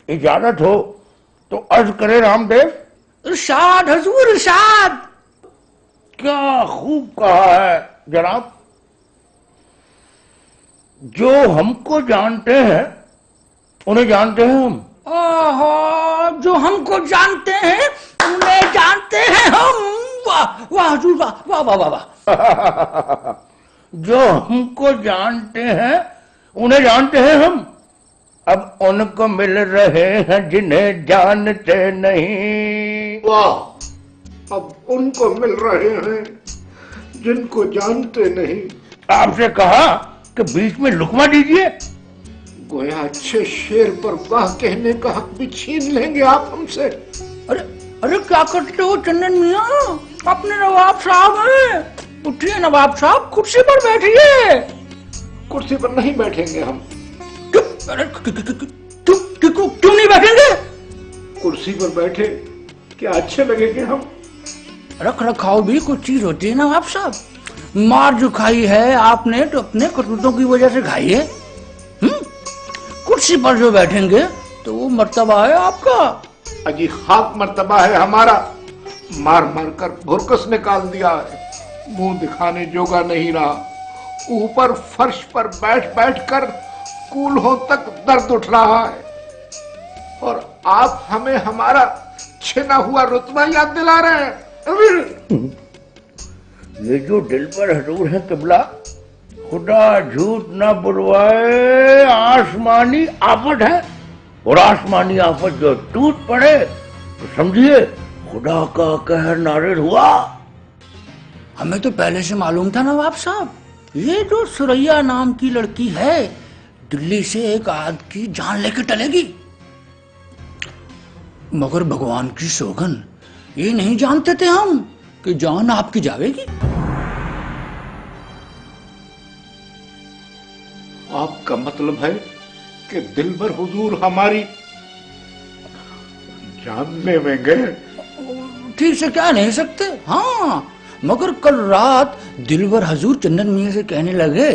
इजाजत हो तो अर्ज करे रामदेव। इरशाद हजूर इरशाद। क्या खूब कहा है जनाब। जो हमको जानते हैं उन्हें जानते हैं हम। ओहो, जो हमको जानते हैं उन्हें जानते हैं हम। वाह वाह हजूर, वाह वाह वाह वाह वाह। जो हमको जानते हैं उन्हें जानते हैं हम। अब उनको मिल रहे हैं जिन्हें जानते नहीं। वाह, अब उनको मिल रहे हैं जिनको जानते नहीं। आपसे कहा कि बीच में लुकमा दीजिए। गोया अच्छे शेर पर वाह कहने का हक भी छीन लेंगे आप हमसे। अरे अरे क्या करते हो चंदन मियाँ, अपने नवाब साहब हैं। उठिए नवाब साहब, कुर्सी पर बैठिए। कुर्सी पर नहीं बैठेंगे हम। क्यों नहीं बैठेंगे? कुर्सी पर बैठे क्या अच्छे लगेंगे हम? रख रखाव भी कुछ चीज होती है नवाब साहब। मार जो खाई है आपने तो अपने करतूतों की वजह से खाई है। कुर्सी पर जो बैठेंगे तो वो मर्तबा है आपका। अजी खाक मर्तबा है हमारा। मार मार कर भुरकस निकाल दिया है, मुंह दिखाने जोगा नहीं रहा। ऊपर फर्श पर बैठ बैठ कर कूल्हों तक दर्द उठ रहा है, और आप हमें हमारा छिना हुआ रुतबा याद दिला रहे हैं। ये जो दिल पर हजूर है किबला, खुदा झूठ न बुलवाए, आसमानी आफत है। और आसमानी आफत जो टूट पड़े तो समझिए खुदा का कहर नारिल हुआ। हमें तो पहले से मालूम था नवाब साहब, ये जो सुरैया नाम की लड़की है दिल्ली से एक आद की जान लेके टलेगी। मगर भगवान की सौगन, ये नहीं जानते थे हम कि जान आपकी जावेगी। आपका मतलब है कि दिलबर हुजूर हमारी जानने में गए? ठीक से क्या नहीं सकते, हाँ। मगर कल रात दिलबर हजूर चंदन मियाँ से कहने लगे,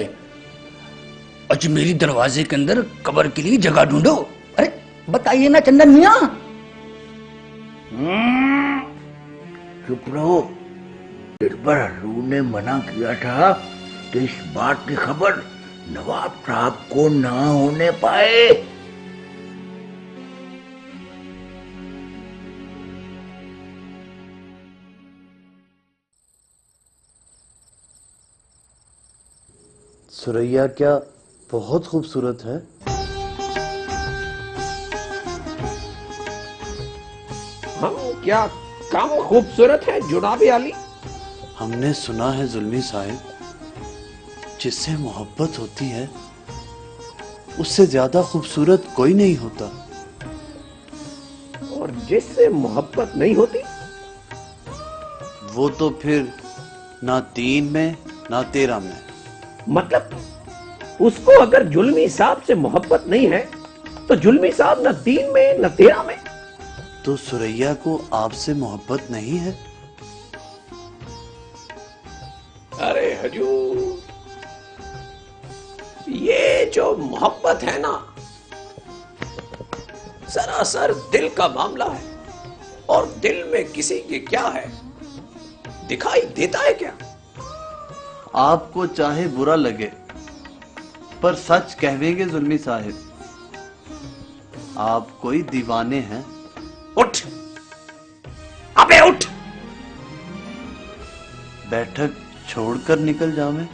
अजमेरी दरवाजे के अंदर कब्र के लिए जगह ढूंढो। अरे बताइए ना चंदन मियाँ। चुप रहो। दिलबर हजूर ने मना किया था कि इस बात की खबर नवाब साहब को ना होने पाए। सुरैया क्या बहुत खूबसूरत है? हम क्या कम खूबसूरत है जुनाबे अली? हमने सुना है जुल्मी साहिब, जिससे मोहब्बत होती है उससे ज्यादा खूबसूरत कोई नहीं होता। और जिससे मोहब्बत नहीं होती वो तो फिर ना 3 में ना 13 में। मतलब उसको अगर जुल्मी साहब से मोहब्बत नहीं है तो जुल्मी साहब न 3 में न 13 में। तो सुरैया को आपसे मोहब्बत नहीं है? अरे हजूर, ये जो मोहब्बत है ना, सरासर दिल का मामला है। और दिल में किसी के क्या है दिखाई देता है क्या? आपको चाहे बुरा लगे पर सच कहेंगे जुल्मी साहिब, आप कोई दीवाने हैं। उठ, अबे उठ। बैठक छोड़कर निकल जावे।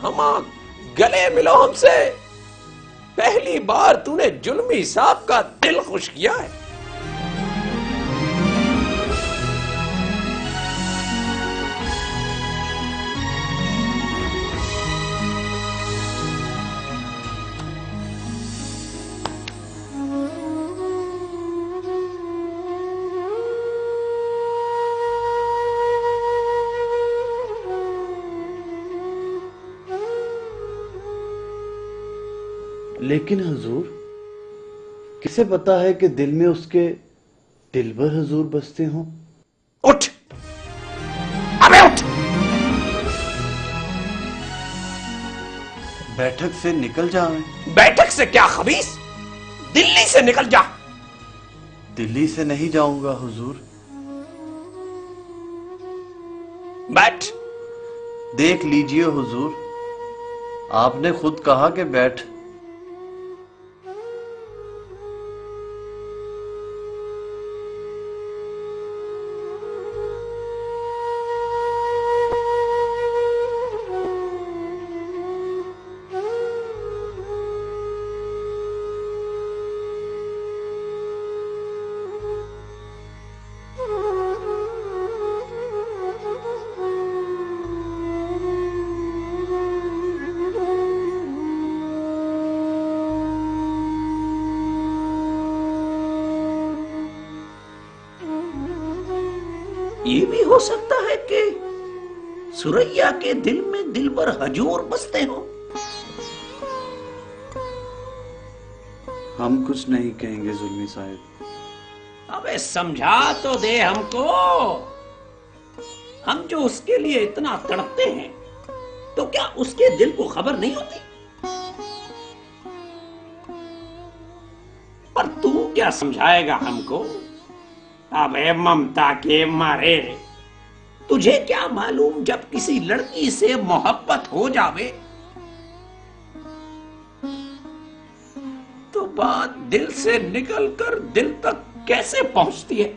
अम्मा गले मिलो हमसे। पहली बार तूने जुल्मी साहब का दिल खुश किया है। लेकिन हुजूर, किसे पता है कि दिल में उसके दिलबर हुजूर बसते हों? उठ, अबे उठ। बैठक से निकल जाएं। बैठक से क्या खबीस, दिल्ली से निकल जा। दिल्ली से नहीं जाऊंगा हुजूर। बैठ। देख लीजिए हुजूर, आपने खुद कहा कि बैठ। ये भी हो सकता है कि सुरैया के दिल में दिलबर हजूर बसते हो। हम कुछ नहीं कहेंगे जुल्मी साहिब। अबे समझा तो दे हमको। हम जो उसके लिए इतना तड़पते हैं, तो क्या उसके दिल को खबर नहीं होती? पर तू क्या समझाएगा हमको? अबे ममता के मारे, तुझे क्या मालूम जब किसी लड़की से मोहब्बत हो जावे तो बात दिल से निकलकर दिल तक कैसे पहुंचती है।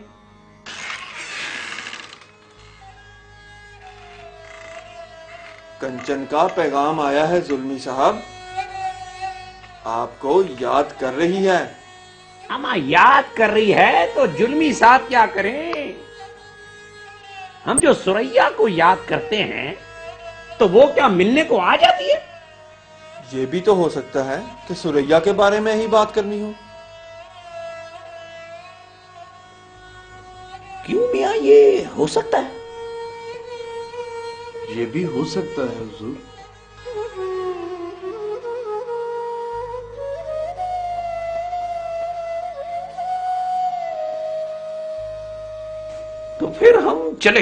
कंचन का पैगाम आया है जुल्मी साहब, आपको याद कर रही है। अम्मा याद कर रही है तो जुल्मी साहब क्या करें? हम जो सुरैया को याद करते हैं तो वो क्या मिलने को आ जाती है? ये भी तो हो सकता है कि सुरैया के बारे में ही बात करनी हो। क्यों मियां, ये हो सकता है? ये भी हो सकता है हुजूर। तो फिर हम चले।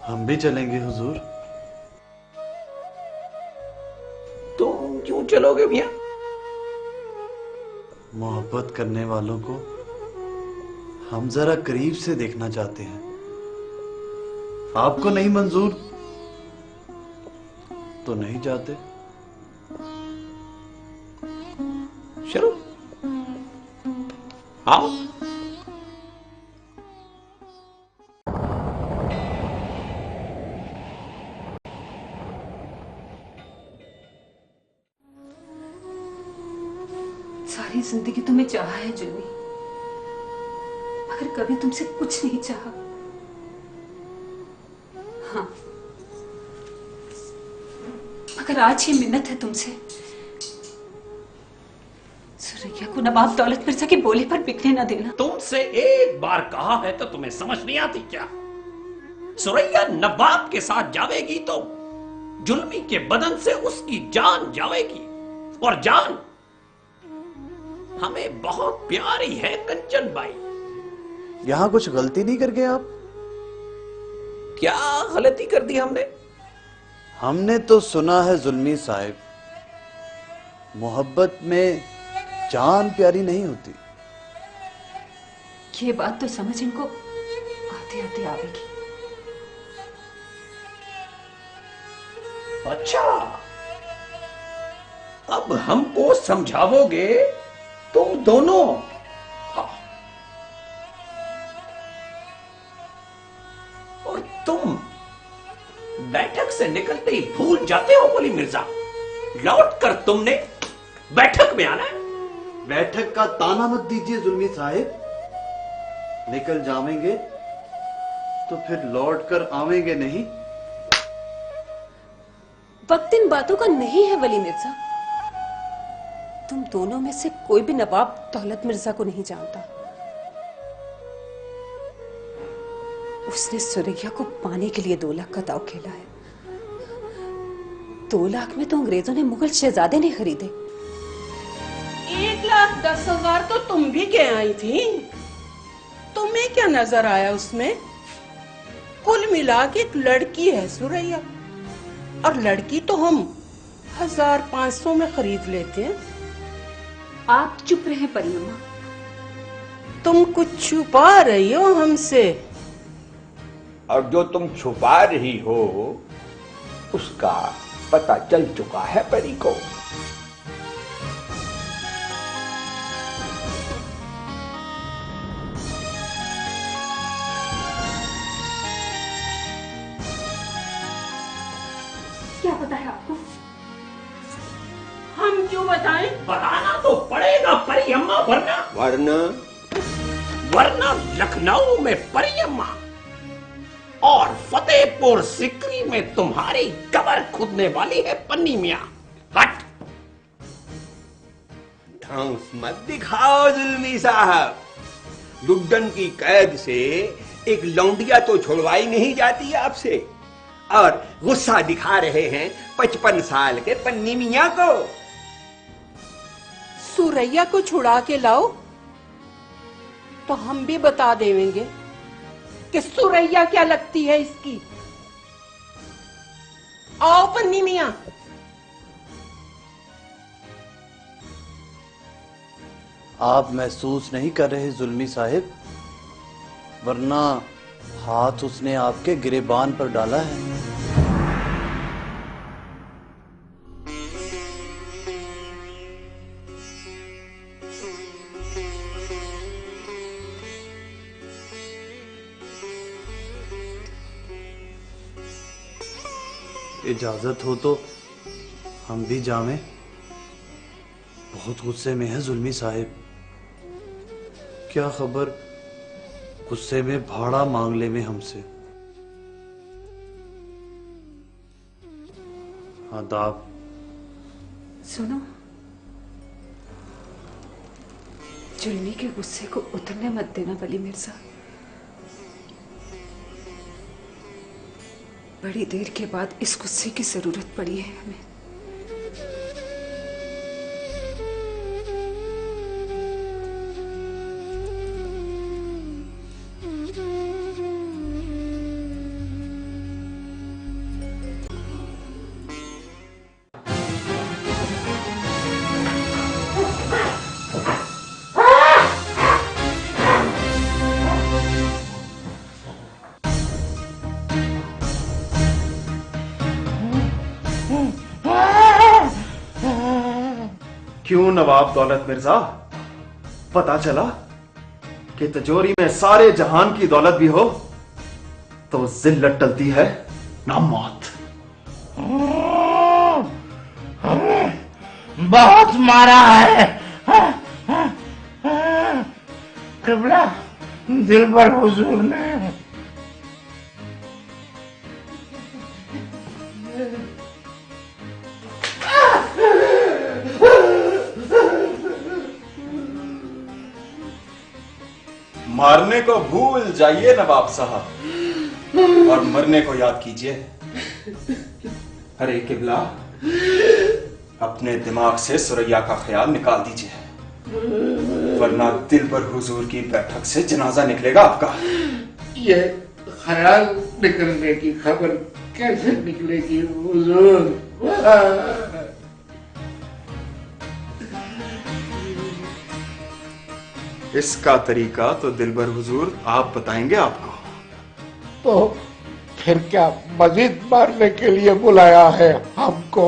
हम भी चलेंगे हुजूर। तुम क्यों चलोगे भैया? मोहब्बत करने वालों को हम जरा करीब से देखना चाहते हैं। आपको नहीं मंजूर तो नहीं जाते। चलो आओ। सारी जिंदगी तुम्हें चाहा है जुल्मी, मगर कभी तुमसे कुछ नहीं चाहा। हाँ, मगर आज ये मिन्नत है तुमसे, सुरैया को नवाब दौलत मिर्जा के बोले पर बिकने ना देना। तुमसे एक बार कहा है तो तुम्हें समझ नहीं आती क्या? सुरैया नवाब के साथ जावेगी तो जुल्मी के बदन से उसकी जान जावेगी, और जान हमें बहुत प्यारी है कंचन बाई। यहां कुछ गलती नहीं कर गए आप? क्या गलती कर दी हमने? हमने तो सुना है जुल्मी साहिब, मोहब्बत में जान प्यारी नहीं होती। ये बात तो समझ इनको आते आते आवेगी। अच्छा, अब हमको समझावोगे तुम दोनों? हाँ। और तुम बैठक से निकलते ही भूल जाते हो वली मिर्जा, लौटकर तुमने बैठक में आना है। बैठक का ताना मत दीजिए जुल्मी साहिब। निकल जावेंगे तो फिर लौट कर आवेंगे नहीं। वक्त इन बातों का नहीं है वली मिर्जा। तुम दोनों में से कोई भी नवाब दौलत मिर्जा को नहीं जानता। उसने सुरैया को पाने के लिए 2 लाख का दांव खेला है। 2 लाख में तो अंग्रेजों ने मुगल शहजादे ने खरीदे। 1,10,000 तो तुम भी के आई थी, तुम्हें क्या नजर आया उसमें? कुल मिला के एक लड़की है सुरैया, और लड़की तो हम 1500 में खरीद लेते हैं। आप चुप रहे परी अम्मा। तुम कुछ छुपा रही हो हमसे। और जो तुम छुपा रही हो उसका पता चल चुका है परी को। क्या पता है आपको? हम क्यों बताएं? बताना तो पड़ेगा परी अम्मा, वरना लखनऊ में परी अम्मा और फतेहपुर सिकरी में तुम्हारी कबर खुदने वाली है पन्नी मियां। हट! ढंग मत दिखाओ जुल्मी साहब। लुड्डन की कैद से एक लौंडिया तो छुड़वाई नहीं जाती आपसे, और गुस्सा दिखा रहे हैं 55 साल के पन्नी मियां को। सुरैया को छुड़ा के लाओ तो हम भी बता देंगे कि सुरैया क्या लगती है इसकी। आओ पन्नी मियां। आप महसूस नहीं कर रहे जुल्मी साहिब, वरना हाथ उसने आपके गिरेबान पर डाला है। इजाजत हो तो हम भी जावें। बहुत गुस्से में है जुल्मी साहिब। क्या खबर गुस्से में भाड़ा मांग ले में हमसे। आदाब। सुनो, जुल्मी के गुस्से को उतरने मत देना वली मिर्जा। बड़ी देर के बाद इस गुस्से की जरूरत पड़ी है हमें। क्यों नवाब दौलत मिर्जा, पता चला कि तिजोरी में सारे जहान की दौलत भी हो तो जिल्लत टलती है ना मौत। बहुत मारा है किबला दिलबर हुजूर ने। मारने को भूल जाइए नवाब साहब और मरने को याद कीजिए। अरे किबला, अपने दिमाग से सुरैया का ख्याल निकाल दीजिए, वरना दिलबर हुजूर की बैठक से जनाजा निकलेगा आपका। ये ख्याल निकलने की खबर कैसे निकलेगी हुजूर? इसका तरीका तो दिलबर हुजूर आप बताएंगे आपको। तो फिर क्या मजीद मारने के लिए बुलाया है हमको?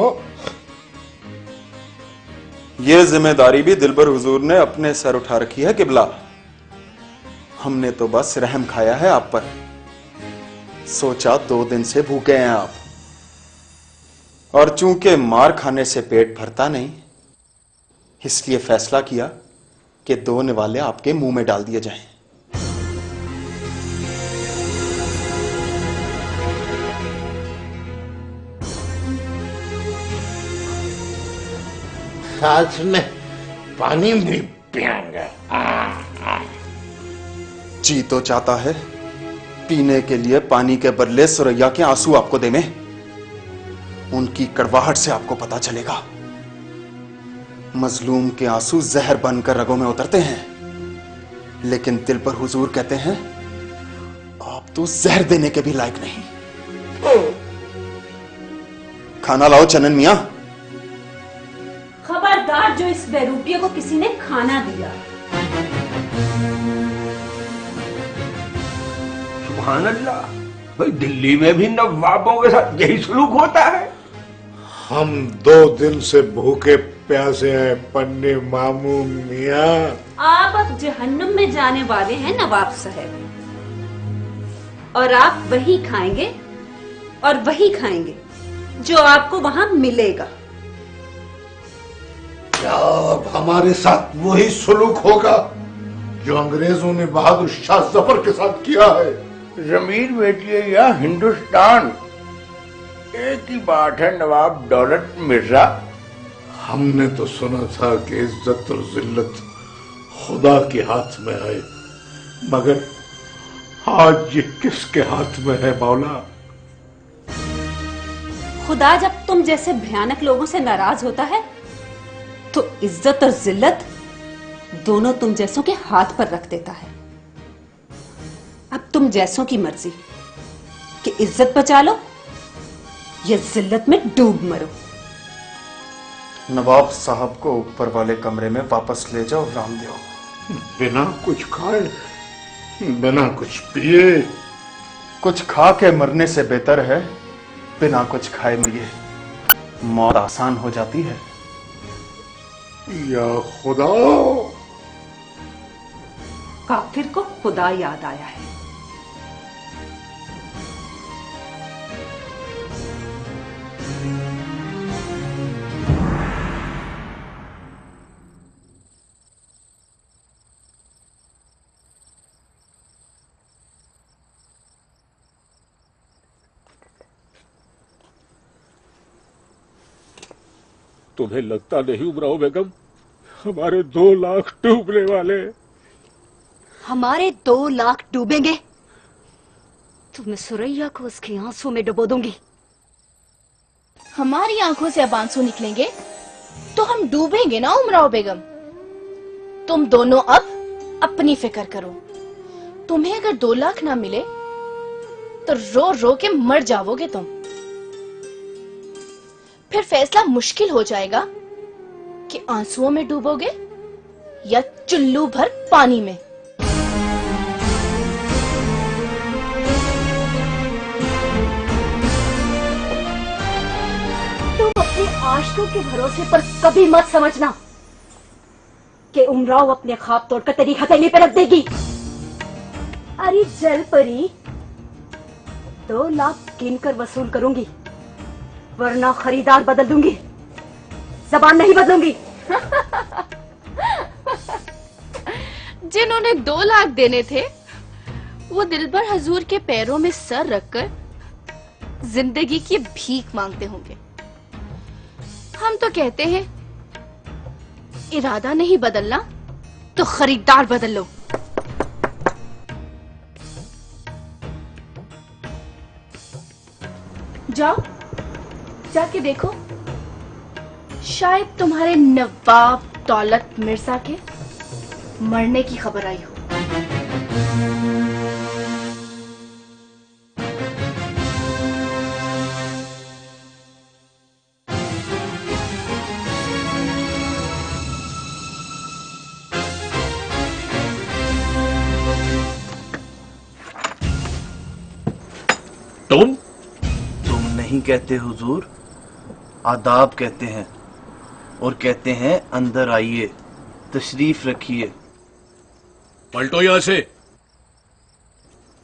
ये जिम्मेदारी भी दिलबर हुजूर ने अपने सर उठा रखी है किबला। हमने तो बस रहम खाया है आप पर। सोचा 2 दिन से भूखे हैं आप, और चूंकि मार खाने से पेट भरता नहीं, इसलिए फैसला किया कि 2 निवाले आपके मुंह में डाल दिए जाएं। साथ में पानी भी पिएंगे। जी तो चाहता है पीने के लिए पानी के बदले सुरैया के आंसू आपको देने। उनकी कड़वाहट से आपको पता चलेगा। मजलूम के आंसू जहर बनकर रगों में उतरते हैं, लेकिन दिल पर हुजूर कहते हैं आप तो जहर देने के भी लायक नहीं। खाना लाओ चनन मियां। जो इस बेरूपिये को किसी ने खाना दिया। सुभान अल्लाह, भाई दिल्ली में भी नवाबों के साथ यही सलूक होता है। हम 2 दिन से भूखे प्यासे हैं पन्ने मामू मियाँ। आप अब जहन्नुम में जाने वाले हैं नवाब साहब, और आप वही खाएंगे और वही खाएंगे जो आपको वहां मिलेगा। क्या अब हमारे साथ वही सलूक होगा जो अंग्रेजों ने बहादुर शाह जफर के साथ किया है? जमीर बेटिए या हिंदुस्तान, एक ही बात है नवाब दौलत मिर्जा। हमने तो सुना था कि इज्जत और जिल्लत खुदा के हाथ में है, मगर आज ये किसके हाथ में है मौला? खुदा जब तुम जैसे भयानक लोगों से नाराज होता है तो इज्जत और जिल्लत दोनों तुम जैसों के हाथ पर रख देता है। अब तुम जैसों की मर्जी कि इज्जत बचा लो या जिल्लत में डूब मरो। नवाब साहब को ऊपर वाले कमरे में वापस ले जाओ रामदेव। बिना कुछ खाए, बिना कुछ पिए। कुछ खा के मरने से बेहतर है बिना कुछ खाए मरिए। मौत आसान हो जाती है। या खुदा, काफिर को खुदा याद आया है। तुम्हें लगता नहीं उमराव बेगम, हमारे 2 लाख डूबने वाले? हमारे 2 लाख डूबेंगे तो मैं सुरैया को उसके आंसू में डुबो दूंगी। हमारी आंखों से अब आंसू निकलेंगे तो हम डूबेंगे ना उमराव बेगम। तुम दोनों अब अपनी फिक्र करो। तुम्हें अगर 2 लाख ना मिले तो रो रो के मर जाओगे तुम। फिर फैसला मुश्किल हो जाएगा कि आंसुओं में डूबोगे या चुल्लू भर पानी में। तुम अपने आशिकों के भरोसे पर कभी मत समझना कि उमराव अपने ख्वाब तोड़कर तेरी हथेली पर रख देगी। अरे जल परी, 2 लाख गिनकर वसूल करूंगी, वरना खरीदार बदल दूंगी, जबान नहीं बदलूंगी। जिन्होंने 2 लाख देने थे वो दिलबर हजूर के पैरों में सर रखकर जिंदगी की भीख मांगते होंगे। हम तो कहते हैं इरादा नहीं बदलना तो खरीदार बदल लो। जाओ जाके देखो, शायद तुम्हारे नवाब दौलत मिर्जा के मरने की खबर आई हो। तुम नहीं कहते हुजूर, आदाब कहते हैं, और कहते हैं अंदर आइए, तशरीफ रखिए। पलटो यहां से।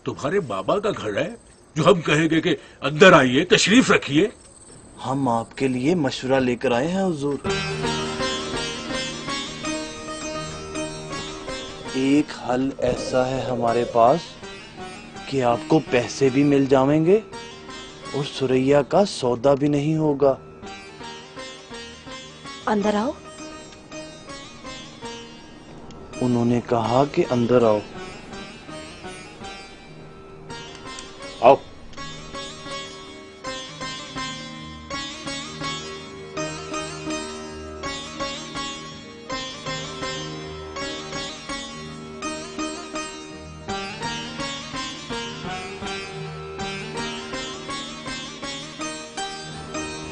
तुम्हारे बाबा का घर है जो हम कहेंगे कि अंदर आइए, तशरीफ रखिए? हम आपके लिए मशवरा लेकर आए हैं हुजूर। एक हल ऐसा है हमारे पास कि आपको पैसे भी मिल जाएंगे और सुरैया का सौदा भी नहीं होगा। अंदर आओ। उन्होंने कहा कि अंदर आओ। आओ।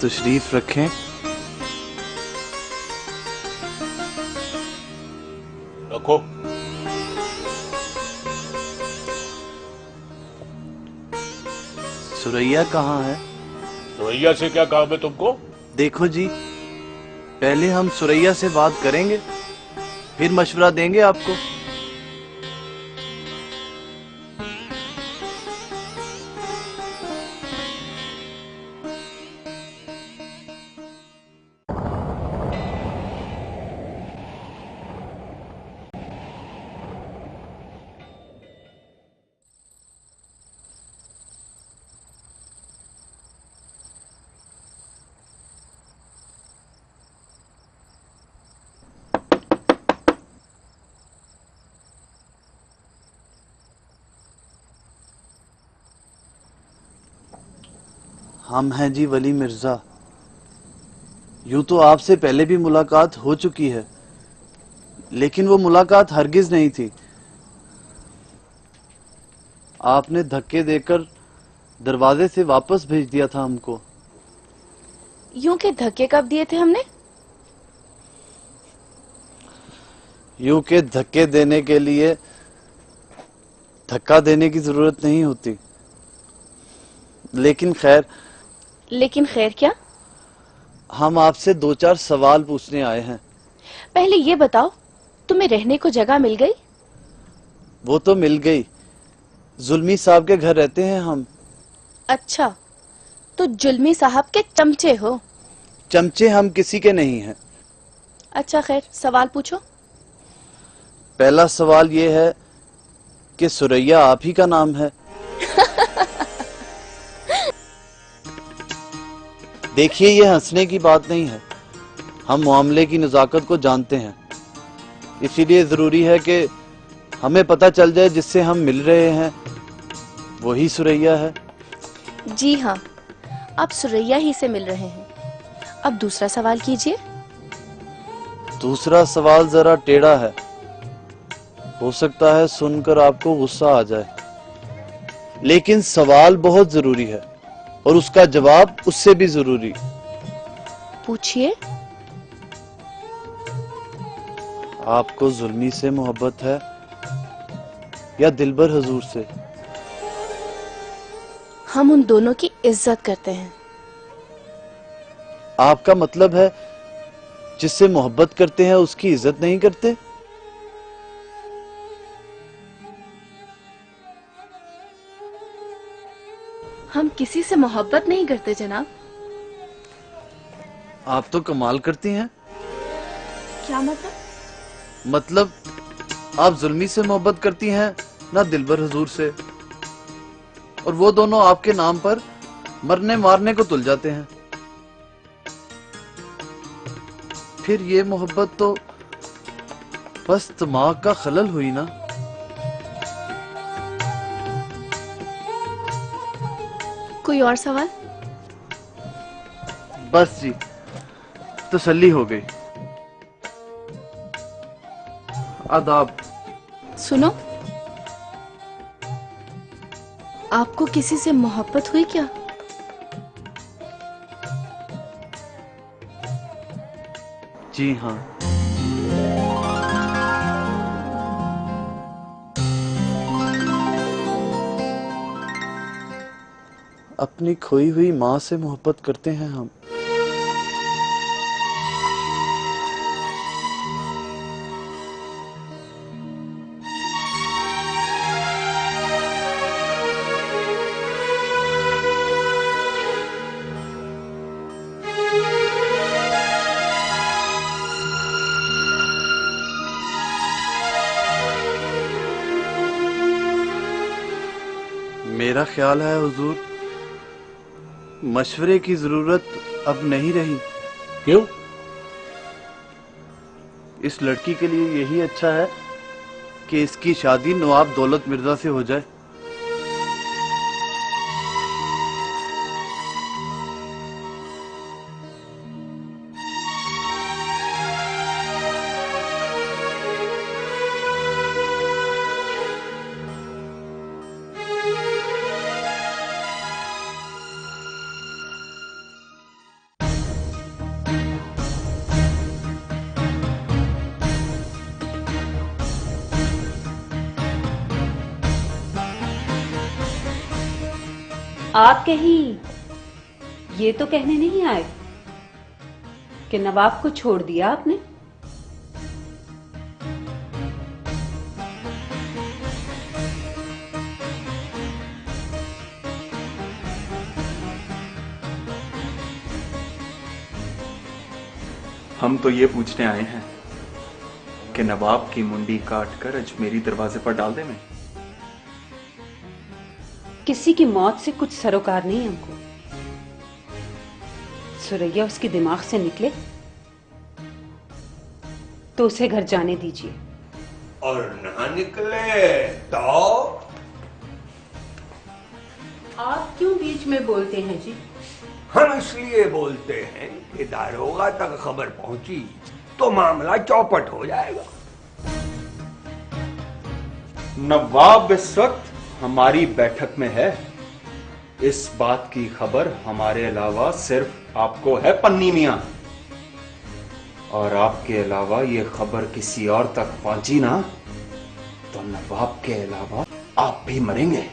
तशरीफ रखें। सुरैया कहाँ है? सुरैया से क्या काम है तुमको? देखो जी, पहले हम सुरैया से बात करेंगे, फिर मशवरा देंगे आपको। हम हैं जी वली मिर्जा। यूं तो आपसे पहले भी मुलाकात हो चुकी है, लेकिन वो मुलाकात हरगिज नहीं थी। आपने धक्के देकर दरवाजे से वापस भेज दिया था हमको। यूं के धक्के कब दिए थे हमने? यूं के धक्के देने के लिए धक्का देने की जरूरत नहीं होती। लेकिन खैर क्या? हम आपसे 2-4 सवाल पूछने आए हैं। पहले ये बताओ, तुम्हें रहने को जगह मिल गई? वो तो मिल गई, जुल्मी साहब के घर रहते हैं हम। अच्छा, तो जुल्मी साहब के चमचे हो? चमचे हम किसी के नहीं हैं। अच्छा खैर, सवाल पूछो। पहला सवाल ये है कि सुरैया आप ही का नाम है? देखिए, ये हंसने की बात नहीं है, हम मामले की नजाकत को जानते हैं। इसीलिए जरूरी है कि हमें पता चल जाए जिससे हम मिल रहे हैं वही सुरैया है। जी हाँ, आप सुरैया ही से मिल रहे हैं। अब दूसरा सवाल कीजिए। दूसरा सवाल जरा टेढ़ा है, हो सकता है सुनकर आपको गुस्सा आ जाए, लेकिन सवाल बहुत जरूरी है और उसका जवाब उससे भी जरूरी। पूछिए। आपको जुल्मी से मोहब्बत है या दिलबर हुजूर से? हम उन दोनों की इज्जत करते हैं। आपका मतलब है जिससे मोहब्बत करते हैं उसकी इज्जत नहीं करते? हम किसी से मोहब्बत नहीं करते जनाब। आप तो कमाल करती हैं। क्या मतलब? मतलब आप जुल्मी से मोहब्बत करती हैं ना दिलबर हुजूर से, और वो दोनों आपके नाम पर मरने मारने को तुल जाते हैं। फिर ये मोहब्बत तो बस दिमाग का खलल हुई ना। कोई और सवाल? बस जी, तसल्ली हो गई। आदाब। सुनो, आपको किसी से मोहब्बत हुई क्या? जी हाँ। अपनी खोई हुई माँ से मोहब्बत करते हैं हम। मेरा ख्याल है हुजूर, मशवरे की जरूरत अब नहीं रही। क्यों? इस लड़की के लिए यही अच्छा है कि इसकी शादी नवाब दौलत मिर्जा से हो जाए। आप कहीं ये तो कहने नहीं आए कि नवाब को छोड़ दिया आपने? हम तो ये पूछने आए हैं कि नवाब की मुंडी काट कर अजमेरी दरवाजे पर डाल दे मैं। किसी की मौत से कुछ सरोकार नहीं हमको। सुरैया उसके दिमाग से निकले तो उसे घर जाने दीजिए। और ना निकले तो? आप क्यों बीच में बोलते हैं जी? हम इसलिए बोलते हैं कि दारोगा तक खबर पहुंची तो मामला चौपट हो जाएगा। नवाब इस वक्त हमारी बैठक में है। इस बात की खबर हमारे अलावा सिर्फ आपको है पन्नी मियां, और आपके अलावा ये खबर किसी और तक पहुंची ना तो नवाब के अलावा आप भी मरेंगे।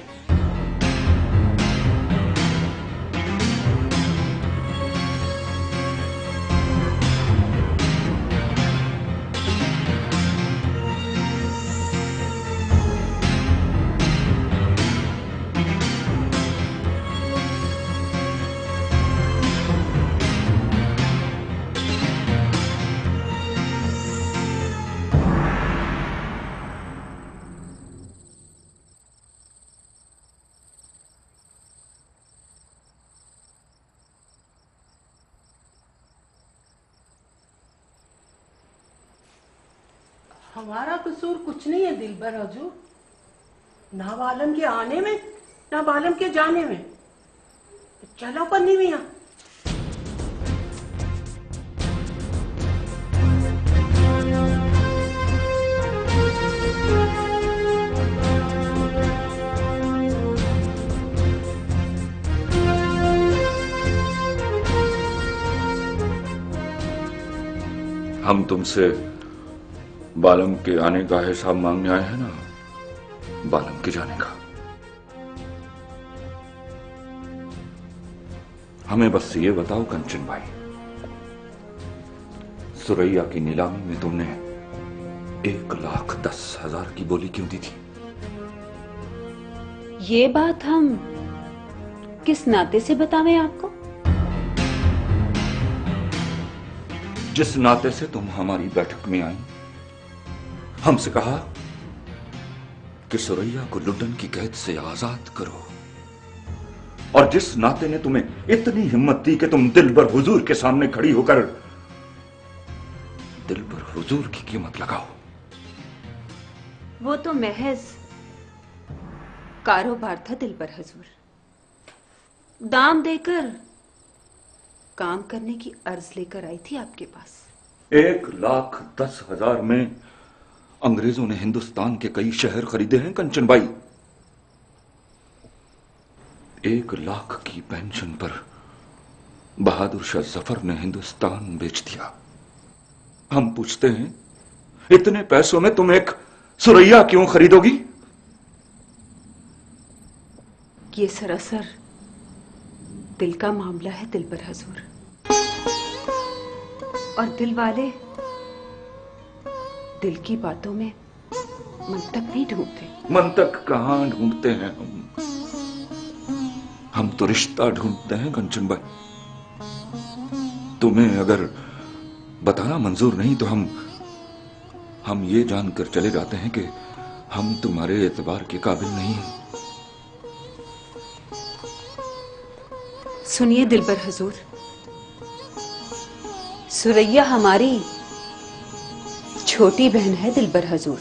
हमारा कसूर कुछ नहीं है दिलबर हजूर, ना बालम के आने में ना बालम के जाने में। चलो पन्नी मियां। हम तुमसे बालम के आने का हिसाब मांगने आए हैं ना, बालम के जाने का। हमें बस ये बताओ कंचन भाई, सुरैया की नीलामी में तुमने 1,10,000 की बोली क्यों दी थी? ये बात हम किस नाते से बतावें आपको? जिस नाते से तुम हमारी बैठक में आई, हमसे कहा कि सुरैया को लुड्डन की कैद से आजाद करो, और जिस नाते ने तुम्हें इतनी हिम्मत दी कि तुम दिलबर हुजूर के सामने खड़ी होकर दिलबर हुजूर की कीमत लगाओ। वो तो महज कारोबार था दिलबर हुजूर, दाम देकर काम करने की अर्ज लेकर आई थी आपके पास। 1,10,000 में अंग्रेजों ने हिंदुस्तान के कई शहर खरीदे हैं कंचन भाई। 1,00,000 की पेंशन पर बहादुर शाह जफर ने हिंदुस्तान बेच दिया। हम पूछते हैं, इतने पैसों में तुम एक सुरैया क्यों खरीदोगी? ये सरासर दिल का मामला है दिलबर हुजूर, और दिल वाले दिल की बातों में मंतक नहीं ढूंढते। मंतक कहां ढूंढते हैं हम तो रिश्ता ढूंढते हैं कंचन भाई। तुम्हें अगर बताना मंजूर नहीं तो हम ये जानकर चले जाते हैं कि हम तुम्हारे एतबार के काबिल नहीं हैं। सुनिए दिलबर हुजूर, सुरैया हमारी छोटी बहन है दिलबर हुजूर।